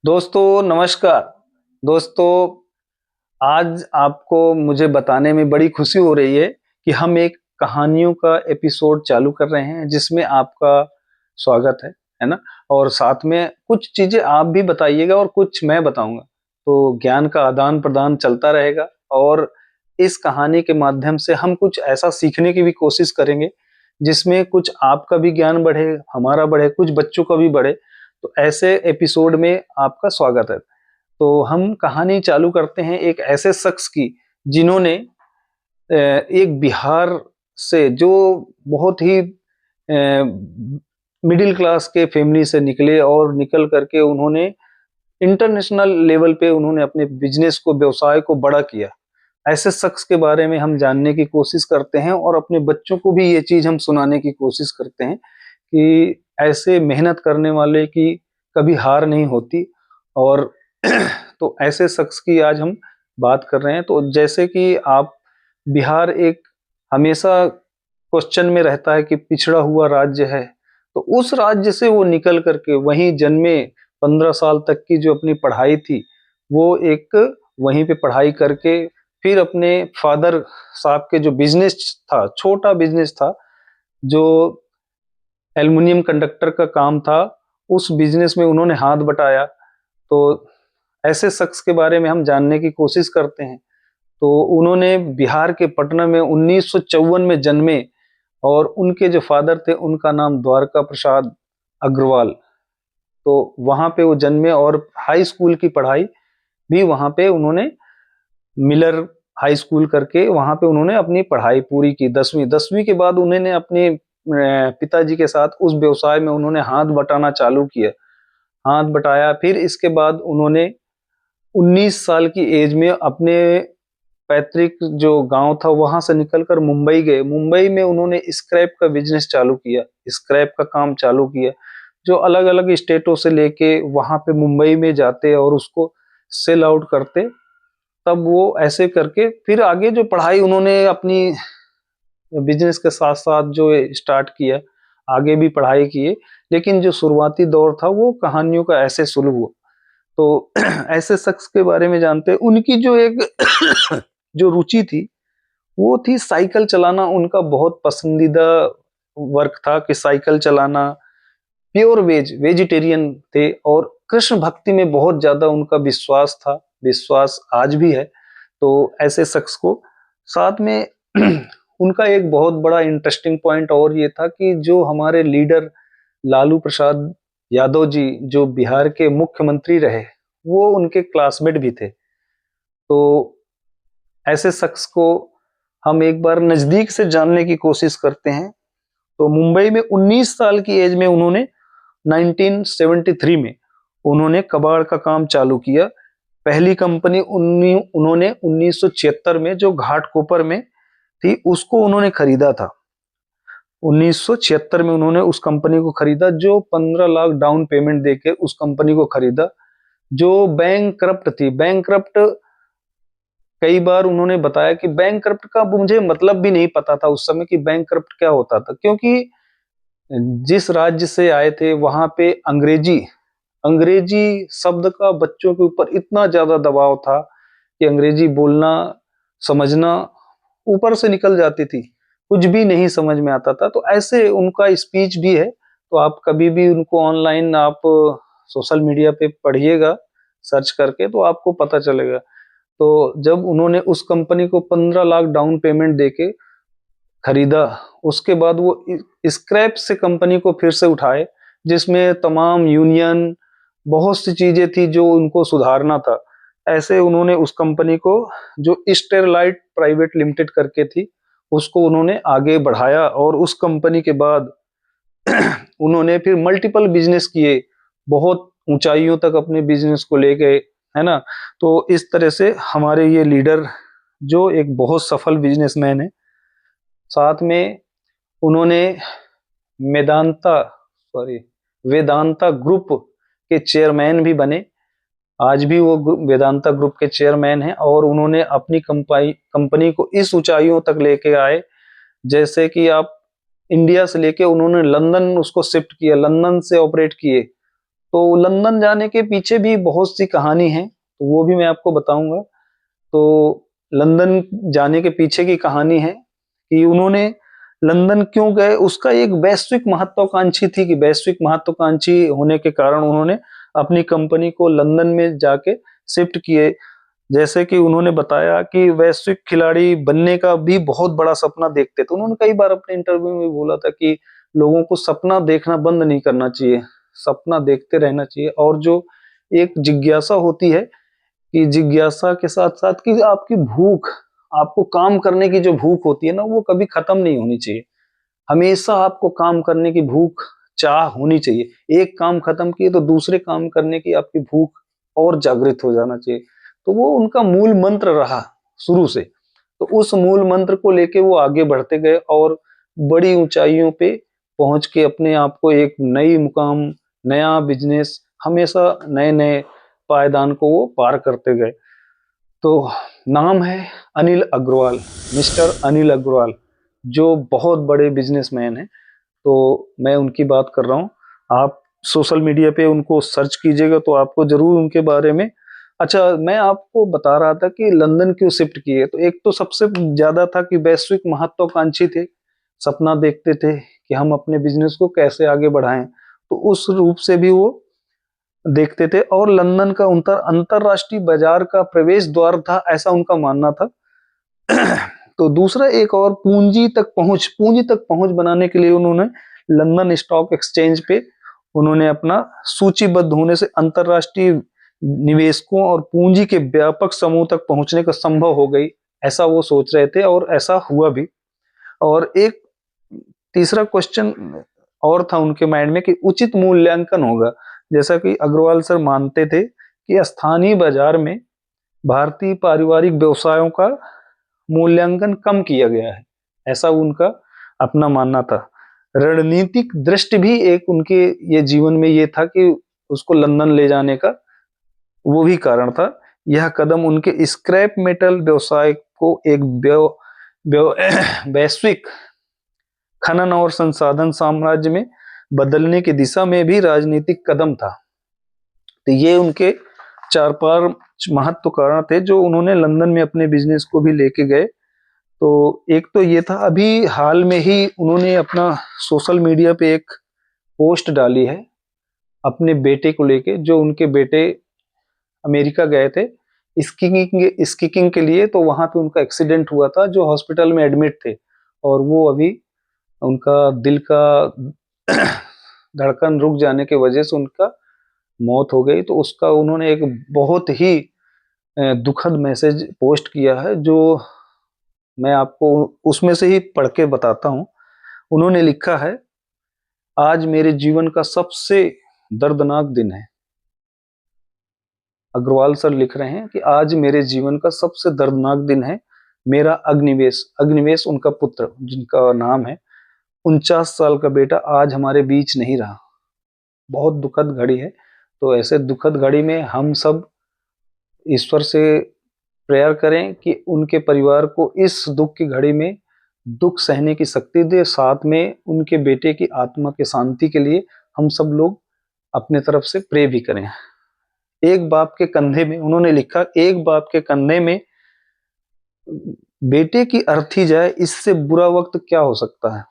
दोस्तों नमस्कार। दोस्तों, आज आपको मुझे बताने में बड़ी खुशी हो रही है कि हम एक कहानियों का एपिसोड चालू कर रहे हैं जिसमें आपका स्वागत है ना? और साथ में कुछ चीज़ें आप भी बताइएगा और कुछ मैं बताऊँगा। तो ज्ञान का आदान-प्रदान चलता रहेगा और इस कहानी के माध्यम से हम कुछ ऐसा सीखने की भी कोशिश करेंगे जिसमें कुछ आपका भी ज्ञान बढ़े, हमारा बढ़े, कुछ बच्चों का भी बढ़े। तो ऐसे एपिसोड में आपका स्वागत है। तो हम कहानी चालू करते हैं एक ऐसे शख्स की जिन्होंने एक बिहार से जो बहुत ही मिडिल क्लास के फैमिली से निकले और निकल करके उन्होंने इंटरनेशनल लेवल पे उन्होंने अपने बिजनेस को, व्यवसाय को बड़ा किया। ऐसे शख्स के बारे में हम जानने की कोशिश करते हैं और अपने बच्चों को भी ये चीज़ हम सुनाने की कोशिश करते हैं कि ऐसे मेहनत करने वाले की कभी हार नहीं होती। और तो ऐसे शख्स की आज हम बात कर रहे हैं। तो जैसे कि आप, बिहार एक हमेशा क्वेश्चन में रहता है कि पिछड़ा हुआ राज्य है, तो उस राज्य से वो निकल करके वहीं जन्मे, 15 साल तक की जो अपनी पढ़ाई थी, वो एक वहीं पे पढ़ाई करके फिर अपने फादर साहब के जो बिजनेस था, छोटा बिजनेस था, जो एल्युमिनियम कंडक्टर का काम था, उस बिजनेस में उन्होंने हाथ बटाया। तो ऐसे शख्स के बारे में हम जानने की कोशिश करते हैं। तो उन्होंने बिहार के पटना में 1954 में जन्मे और उनके जो फादर थे उनका नाम द्वारका प्रसाद अग्रवाल। तो वहाँ पे वो जन्मे और हाई स्कूल की पढ़ाई भी वहाँ पे उन्होंने मिलर हाई स्कूल करके वहाँ पे उन्होंने अपनी पढ़ाई पूरी की। 10वीं के बाद उन्होंने अपने पिताजी के साथ उस व्यवसाय में उन्होंने हाथ बटाना चालू किया, हाथ बटाया। फिर इसके बाद उन्होंने 19 साल की एज में अपने पैतृक जो गांव था वहां से निकलकर मुंबई गए। मुंबई में उन्होंने स्क्रैप का बिजनेस चालू किया, स्क्रैप का काम चालू किया, जो अलग अलग स्टेटों से लेके वहां पे मुंबई में जाते और उसको सेल आउट करते। तब वो ऐसे करके फिर आगे जो पढ़ाई उन्होंने अपनी बिजनेस के साथ साथ जो स्टार्ट किया, आगे भी पढ़ाई किए। लेकिन जो शुरुआती दौर था वो कहानियों का ऐसे शुरू हुआ। तो ऐसे शख्स के बारे में जानते हैं। उनकी जो एक जो रुचि थी वो थी साइकिल चलाना। उनका बहुत पसंदीदा वर्क था कि साइकिल चलाना। प्योर वेजिटेरियन थे और कृष्ण भक्ति में बहुत ज्यादा उनका विश्वास था, विश्वास आज भी है। तो ऐसे शख्स को साथ में उनका एक बहुत बड़ा इंटरेस्टिंग पॉइंट और ये था कि जो हमारे लीडर लालू प्रसाद यादव जी, जो बिहार के मुख्यमंत्री रहे, वो उनके क्लासमेट भी थे। तो ऐसे शख्स को हम एक बार नजदीक से जानने की कोशिश करते हैं। तो मुंबई में 19 साल की एज में उन्होंने 1973 में उन्होंने कबाड़ का काम चालू किया। पहली कंपनी उन्होंने 1976 में जो घाटकोपर में थी उसको उन्होंने खरीदा था। 1976 में उन्होंने उस कंपनी को खरीदा, जो 15 लाख डाउन पेमेंट देके उस कंपनी को खरीदा, जो बैंक करप्ट थी। बैंक करप्ट, कई बार उन्होंने बताया कि बैंक करप्ट का मुझे मतलब भी नहीं पता था उस समय कि बैंक करप्ट क्या होता था, क्योंकि जिस राज्य से आए थे वहां पे अंग्रेजी अंग्रेजी शब्द का बच्चों के ऊपर इतना ज्यादा दबाव था कि अंग्रेजी बोलना, समझना ऊपर से निकल जाती थी, कुछ भी नहीं समझ में आता था। तो ऐसे उनका स्पीच भी है। तो आप कभी भी उनको ऑनलाइन आप सोशल मीडिया पे पढ़िएगा सर्च करके, तो आपको पता चलेगा। तो जब उन्होंने उस कंपनी को 15 लाख डाउन पेमेंट देके खरीदा, उसके बाद वो स्क्रैप से कंपनी को फिर से उठाए, जिसमें तमाम यूनियन, बहुत सी चीजें थी जो उनको सुधारना था। ऐसे उन्होंने उस कंपनी को, जो स्टेरलाइट प्राइवेट लिमिटेड करके थी, उसको उन्होंने आगे बढ़ाया और उस कंपनी के बाद उन्होंने फिर मल्टीपल बिजनेस किए, बहुत ऊंचाइयों तक अपने बिजनेस को ले गए, है ना? तो इस तरह से हमारे ये लीडर, जो एक बहुत सफल बिजनेसमैन है, साथ में उन्होंने मेदांता सॉरी वेदांता ग्रुप के चेयरमैन भी बने। आज भी वो वेदांता ग्रुप के चेयरमैन हैं और उन्होंने अपनी कंपनी को इस ऊंचाइयों तक लेके आए, जैसे कि आप इंडिया से लेके उन्होंने लंदन उसको शिफ्ट किया, लंदन से ऑपरेट किए। तो लंदन जाने के पीछे भी बहुत सी कहानी है, तो वो भी मैं आपको बताऊंगा। तो लंदन जाने के पीछे की कहानी है कि उन्होंने लंदन क्यों गए, उसका एक वैश्विक महत्वाकांक्षी थी कि वैश्विक महत्वाकांक्षी होने के कारण उन्होंने अपनी कंपनी को लंदन में जाके शिफ्ट किए। जैसे कि उन्होंने बताया कि वैश्विक खिलाड़ी बनने का भी बहुत बड़ा सपना देखते थे। उन्होंने कई बार अपने इंटरव्यू में बोला था कि लोगों को सपना देखना बंद नहीं करना चाहिए, सपना देखते रहना चाहिए। और जो एक जिज्ञासा होती है कि जिज्ञासा के साथ साथ कि आपकी भूख, आपको काम करने की जो भूख होती है ना, वो कभी खत्म नहीं होनी चाहिए। हमेशा आपको काम करने की भूख, चाह होनी चाहिए। एक काम खत्म किए तो दूसरे काम करने की आपकी भूख और जागृत हो जाना चाहिए। तो वो उनका मूल मंत्र रहा शुरू से। तो उस मूल मंत्र को लेके वो आगे बढ़ते गए और बड़ी ऊंचाइयों पे पहुंच के अपने आप को एक नई मुकाम, नया बिजनेस, हमेशा नए नए पायदान को वो पार करते गए। तो नाम है अनिल अग्रवाल, मिस्टर अनिल अग्रवाल, जो बहुत बड़े बिजनेसमैन हैं। तो मैं उनकी बात कर रहा हूँ। आप सोशल मीडिया पे उनको सर्च कीजिएगा तो आपको जरूर उनके बारे में। अच्छा, मैं आपको बता रहा था कि लंदन क्यों शिफ्ट किए। तो एक तो सबसे ज्यादा था कि वैश्विक महत्वाकांक्षी थे, सपना देखते थे कि हम अपने बिजनेस को कैसे आगे बढ़ाएं। तो उस रूप से भी वो देखते थे। और लंदन का अंतरराष्ट्रीय बाजार का प्रवेश द्वार था, ऐसा उनका मानना था। तो दूसरा एक और पूंजी तक पहुंच बनाने के लिए उन्होंने लंदन स्टॉक एक्सचेंज पे उन्होंने अपना सूचीबद्ध होने से अंतरराष्ट्रीय निवेशकों और पूंजी के व्यापक समूह तक पहुंचने का संभव हो गई, ऐसा वो सोच रहे थे और ऐसा हुआ भी। और एक तीसरा क्वेश्चन और था उनके माइंड में कि उचित मूल्यांकन होगा। जैसा कि अग्रवाल सर मानते थे कि स्थानीय बाजार में भारतीय पारिवारिक व्यवसायों का मूल्यांकन कम किया गया है, ऐसा उनका अपना मानना था। रणनीतिक दृष्टि भी एक उनके ये जीवन में ये था कि उसको लंदन ले जाने का वो भी कारण था। यह कदम उनके स्क्रैप मेटल व्यवसाय को एक वैश्विक खनन और संसाधन साम्राज्य में बदलने की दिशा में भी राजनीतिक कदम था। तो ये उनके 4-5 महत्व कारण थे जो उन्होंने लंदन में अपने बिजनेस को भी लेके गए। तो एक तो ये था, अभी हाल में ही उन्होंने अपना सोशल मीडिया पे एक पोस्ट डाली है अपने बेटे को लेके। जो उनके बेटे अमेरिका गए थे स्कीइंग के लिए, तो वहां पे उनका एक्सीडेंट हुआ था, जो हॉस्पिटल में एडमिट थे। और वो अभी उनका दिल का धड़कन रुक जाने की वजह से उनका मौत हो गई। तो उसका उन्होंने एक बहुत ही दुखद मैसेज पोस्ट किया है, जो मैं आपको उसमें से ही पढ़ के बताता हूँ। उन्होंने लिखा है, आज मेरे जीवन का सबसे दर्दनाक दिन है। अग्रवाल सर लिख रहे हैं कि आज मेरे जीवन का सबसे दर्दनाक दिन है। मेरा अग्निवेश, अग्निवेश उनका पुत्र जिनका नाम है, 49 साल का बेटा आज हमारे बीच नहीं रहा। बहुत दुखद घड़ी है। तो ऐसे दुखद घड़ी में हम सब ईश्वर से प्रेयर करें कि उनके परिवार को इस दुख की घड़ी में दुख सहने की शक्ति दे। साथ में उनके बेटे की आत्मा की शांति के लिए हम सब लोग अपने तरफ से प्रे भी करें। एक बाप के कंधे में, उन्होंने लिखा, एक बाप के कंधे में बेटे की अर्थी जाए, इससे बुरा वक्त क्या हो सकता है।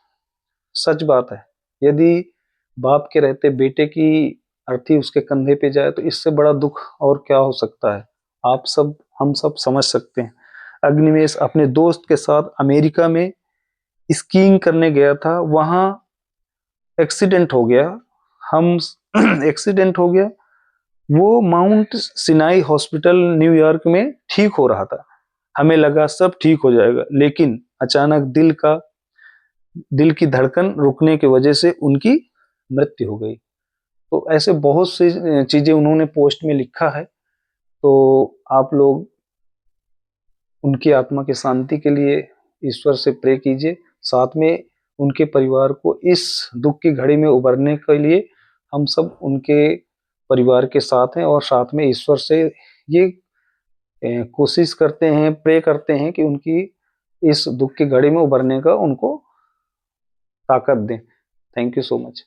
सच बात है, यदि बाप के रहते बेटे की अर्थी उसके कंधे पे जाए तो इससे बड़ा दुख और क्या हो सकता है। आप सब, हम सब समझ सकते हैं। अग्निवेश अपने दोस्त के साथ अमेरिका में स्कीइंग करने गया था, वहां एक्सीडेंट हो गया। हम एक्सीडेंट हो गया। वो माउंट सिनाई हॉस्पिटल न्यूयॉर्क में ठीक हो रहा था। हमें लगा सब ठीक हो जाएगा, लेकिन अचानक दिल की धड़कन रुकने की वजह से उनकी मृत्यु हो गई। तो ऐसे बहुत सी चीजें उन्होंने पोस्ट में लिखा है। तो आप लोग उनकी आत्मा की शांति के लिए ईश्वर से प्रे कीजिए। साथ में उनके परिवार को इस दुख की घड़ी में उबरने के लिए हम सब उनके परिवार के साथ हैं और साथ में ईश्वर से ये कोशिश करते हैं, प्रे करते हैं कि उनकी इस दुख की घड़ी में उबरने का उनको ताकत दें। Thank you so much.